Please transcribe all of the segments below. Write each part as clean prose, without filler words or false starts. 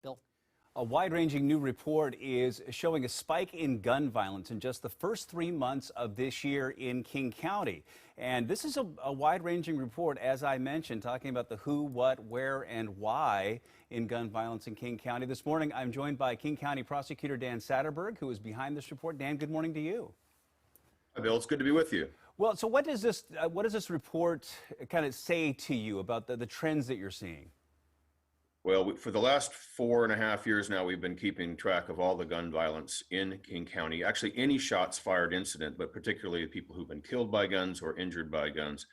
Bill. A wide-ranging new report is showing a spike in gun violence in just the first 3 months of this year in King County. And this is a wide-ranging report, as I mentioned, talking about the who, what, where, and why in gun violence in King County. This morning, I'm joined by King County Prosecutor Dan Satterberg, who is behind this report. Dan, good morning to you. Hi, Bill. It's good to be with you. Well, so what does this report kind of say to you about the trends that you're seeing? Well, for the last 4.5 years now, we've been keeping track of all the gun violence in King County. Actually, any shots fired incident, but particularly people who've been killed by guns or injured by guns.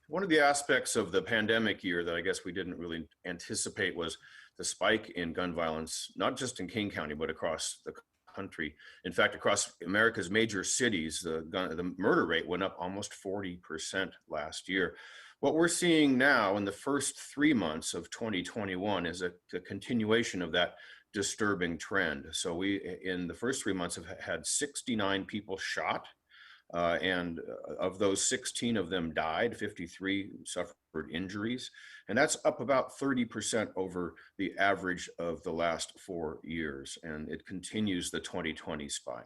One of the aspects of the pandemic year that I guess we didn't really anticipate was the spike in gun violence, not just in King County, but across the country. In fact, across America's major cities, the murder rate went up almost 40% last year. What we're seeing now in the first 3 months of 2021 is a continuation of that disturbing trend. So we, in the first 3 months, have had 69 people shot, and of those, 16 of them died, 53 suffered injuries, and that's up about 30% over the average of the last 4 years, and it continues the 2020 spike.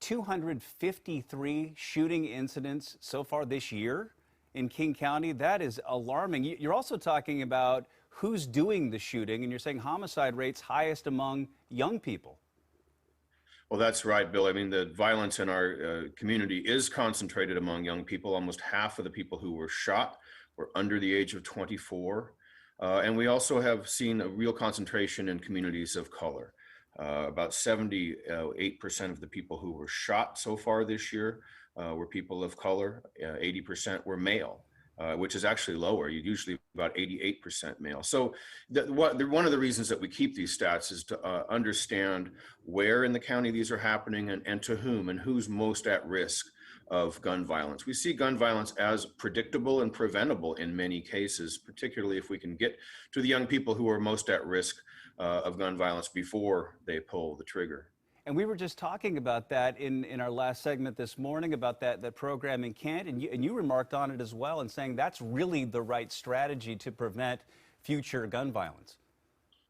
253 shooting incidents so far this year in King County. That is alarming. You're also talking about who's doing the shooting, and you're saying homicide rates highest among young people. Well, that's right, Bill. I mean, the violence in our community is concentrated among young people. Almost half of the people who were shot were under the age of 24. And we also have seen a real concentration in communities of color. About 78% of the people who were shot so far this year were people of color. 80% were male, which is actually lower. Usually about 88% male. So one of the reasons that we keep these stats is to understand where in the county these are happening and to whom and who's most at risk of gun violence. We see gun violence as predictable and preventable in many cases, particularly if we can get to the young people who are most at risk of gun violence before they pull the trigger. And we were just talking about that in our last segment this morning, about that program in Kent, and you remarked on it as well, and saying that's really the right strategy to prevent future gun violence.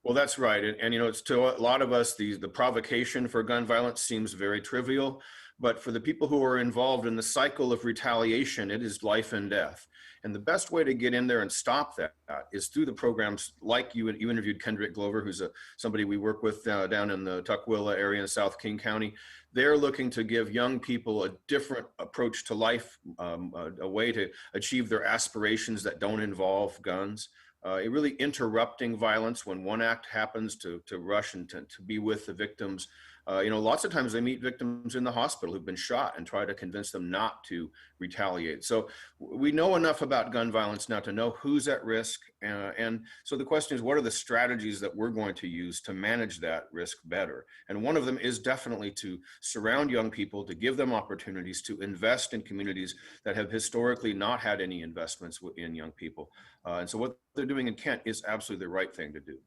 Well, that's right. And you know, it's to a lot of us, the provocation for gun violence seems very trivial, but for the people who are involved in the cycle of retaliation, it is life and death. And the best way to get in there and stop that is through the programs like you interviewed Kendrick Glover, who's somebody we work with down in the Tukwila area in South King County. They're looking to give young people a different approach to life, a way to achieve their aspirations that don't involve guns. It really interrupting violence when one act happens, to rush and to be with the victims. You know, lots of times they meet victims in the hospital who've been shot and try to convince them not to retaliate. So we know enough about gun violence now to know who's at risk. And so the question is, what are the strategies that we're going to use to manage that risk better? And one of them is definitely to surround young people, to give them opportunities to invest in communities that have historically not had any investments in young people. And so what they're doing in Kent is absolutely the right thing to do.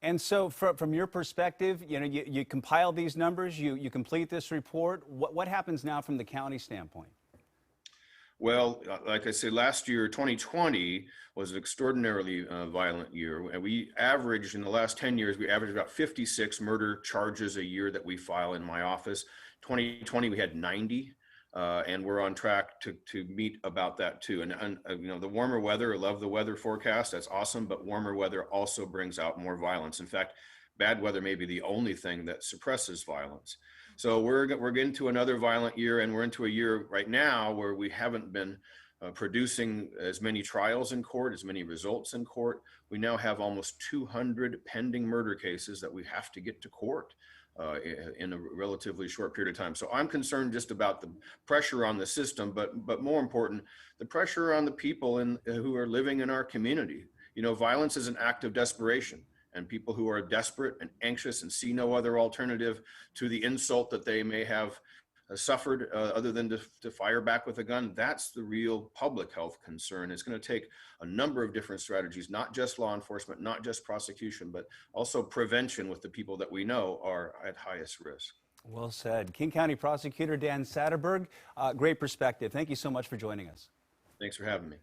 And so from your perspective, you know, you compile these numbers, you complete this report. What happens now from the county standpoint? Well, like I said, last year, 2020 was an extraordinarily violent year. And we averaged, in the last 10 years, we averaged about 56 murder charges a year that we file in my office. 2020, we had 90. And we're on track to meet about that too. And you know, the warmer weather, I love the weather forecast, that's awesome, but warmer weather also brings out more violence. In fact, bad weather may be the only thing that suppresses violence. So we're getting to another violent year, and we're into a year right now where we haven't been producing as many trials in court, as many results in court. We now have almost 200 pending murder cases that we have to get to court in a relatively short period of time. So I'm concerned just about the pressure on the system, but more important, the pressure on the people who are living in our community. You know, violence is an act of desperation, and people who are desperate and anxious and see no other alternative to the insult that they may have suffered other than to fire back with a gun. That's the real public health concern. It's going to take a number of different strategies, not just law enforcement, not just prosecution, but also prevention with the people that we know are at highest risk. Well said. King County Prosecutor Dan Satterberg, great perspective. Thank you so much for joining us. Thanks for having me.